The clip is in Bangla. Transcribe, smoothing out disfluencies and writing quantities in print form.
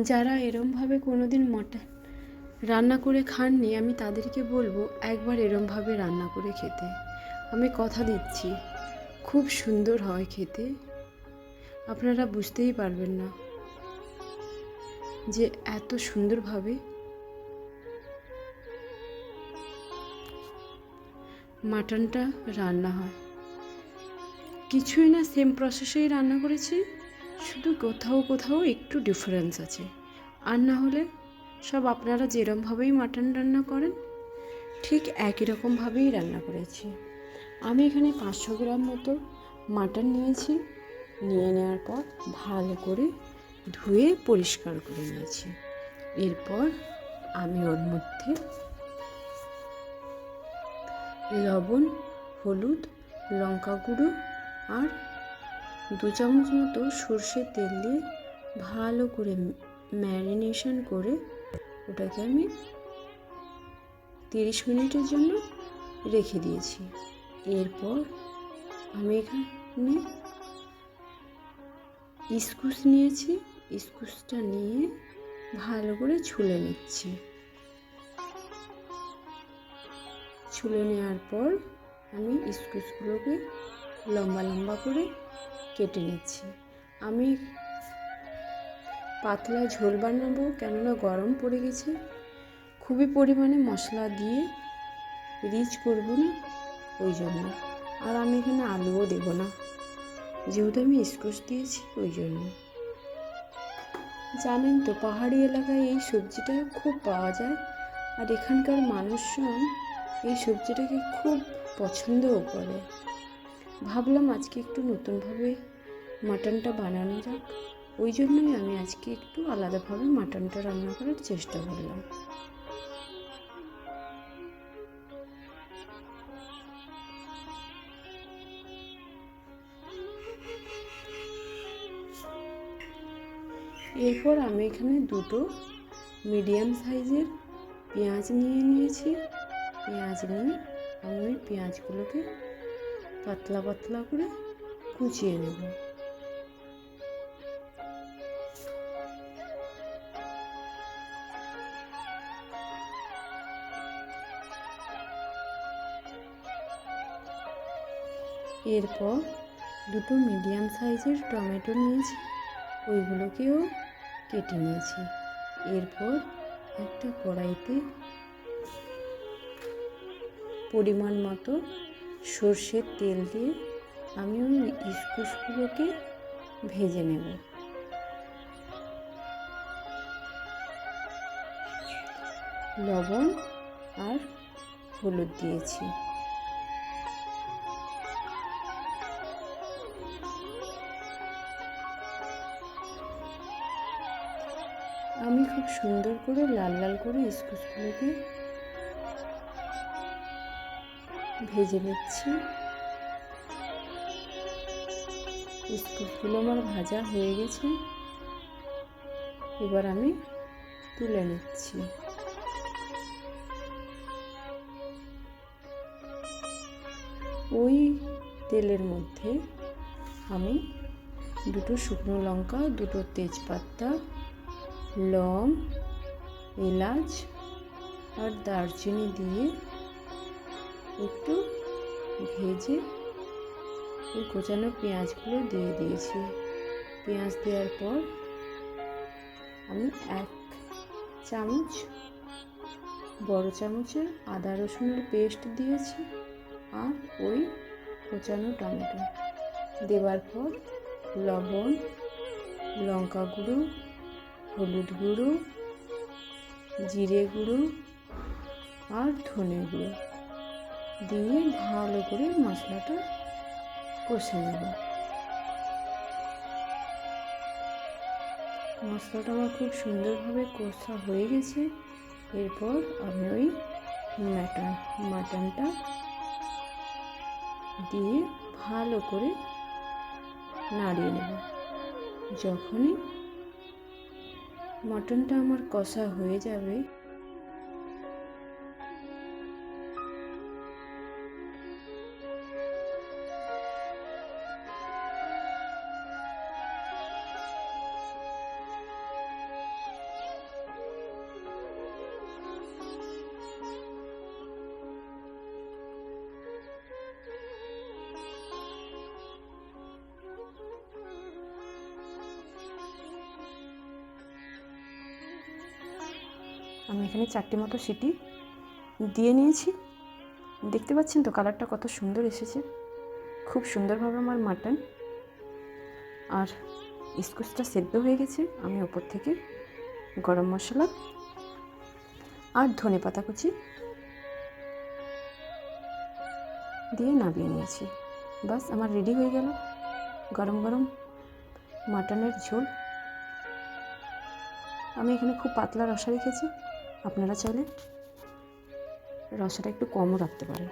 যারা এরমভাবে কোনোদিন মটন রান্না করে খাননি, আমি তাদেরকে বলবো একবার এরমভাবে রান্না করে খেতে। আমি কথা দিচ্ছি, খুব সুন্দর হয় খেতে। আপনারা বুঝতেই পারবেন না যে এত সুন্দরভাবে মাটনটা রান্না হয়। কিছুই না, সেম প্রসেসেই রান্না করেছি, শুধু কোথাও কোথাও একটু ডিফারেন্স আছে। আর না হলে সব আপনারা যেরমভাবেই মাটন রান্না করেন ঠিক একই রকমভাবেই রান্না করেছি। আমি এখানে 500 গ্রাম মতো মাটন নিয়েছি। নিয়ে নেওয়ার পর ভালো করে ধুয়ে পরিষ্কার করে নিয়েছি। এরপর আমি ওর মধ্যে লবণ, হলুদ, লঙ্কা গুঁড়ো আর 2 চামচ মতো সর্ষের তেল দিয়ে ভালো করে ম্যারিনেশন করে ওটাকে আমি 30 মিনিটের জন্য রেখে দিয়েছি। এরপর আমি এখানে ইস্কুস নিয়েছি। ইস্কুসটা নিয়ে ভালো করে ছুলে নিচ্ছি। ছুলে নেওয়ার পর আমি ইস্কুসগুলোকে লম্বা লম্বা করে কেটে নিচ্ছি। আমি পাতলা ঝোল বানাবো, কেননা গরম পড়ে গেছে। খুবই পরিমাণে মশলা দিয়ে রিচ করব না, ওই জন্য। আর আমি এখানে আলুও দেবো না, যেহেতু আমি ইস্কুস দিয়েছি ওই জন্য। জানেন তো, পাহাড়ি এলাকায় এই সবজিটা খুব পাওয়া যায়, আর এখানকার মানুষজন এই সবজিটাকে খুব পছন্দও করে। ভাবলাম আজকে একটু নতুনভাবে মাটনটা বানানো যাক, ওই জন্যই আমি আজকে একটু আলাদাভাবে মাটনটা রান্না করার চেষ্টা করলাম। এরপর আমি এখানে 2টো মিডিয়াম সাইজের পেঁয়াজ নিয়েছি। পেঁয়াজ নিয়ে আমি ওই পেঁয়াজগুলোকে পাতলা পাতলা করে কুচিয়ে নেব। এরপর 2টো মিডিয়াম সাইজের টমেটো নিয়েছি, ওইগুলোকেও কেটে নিয়েছি। এরপর একটা কড়াইতে পরিমাণ মতো সর্ষের তেল দিয়ে আমি ওই ইস্কুসগুলোকে ভেজে নেব। লবণ আর হলুদ দিয়েছি। আমি খুব সুন্দর করে লাল লাল করে ইস্কুসগুলোকে ভেজে নিচ্ছি। ইস্কুসগুলো আমার ভাজা হয়ে গেছে, এবার আমি তুলে নিচ্ছি। ওই তেলের মধ্যে আমি 2টো শুকনো লঙ্কা, 2টো তেজপাতা, লং, এলাচ আর দারচিনি দিয়ে একটু ভেজে ওই কোচানো পেঁয়াজগুলো দিয়ে দিয়েছি। পেঁয়াজ দেওয়ার পর আমি 1 চামচ বড় চামচের আদা রসুনের পেস্ট দিয়েছি, আর ওই কোচানো টমেটো দেওয়ার পর লবণ, লঙ্কা গুঁড়ো, হলুদ গুঁড়ো, জিরে গুঁড়ো আর ধনে গুঁড়ো দিয়ে ভালো করে মশলাটা কষে নেব। মশলাটা আমার খুব সুন্দরভাবে কষা হয়ে গেছে। এরপর আমি ওই মাটনটা দিয়ে ভালো করে নাড়িয়ে নেব। যখনই মাটনটা আমার কষা হয়ে যাবে, আমি এখানে 4টে মতো সিটি দিয়ে নিয়েছি। দেখতে পাচ্ছেন তো কালারটা কত সুন্দর এসেছে। খুব সুন্দরভাবে আমার মাটন আর স্কোয়াশটা সেদ্ধ হয়ে গেছে। আমি ওপর থেকে গরম মশলা আর ধনেপাতা কুচি দিয়ে নামিয়ে নিয়েছি। বাস আমার রেডি হয়ে গেল গরম গরম মাটনের ঝোল। আমি এখানে খুব পাতলা রসা রেখেছি, আপনারা চাইলে রসাটা একটু কমও রাখতে পারেন।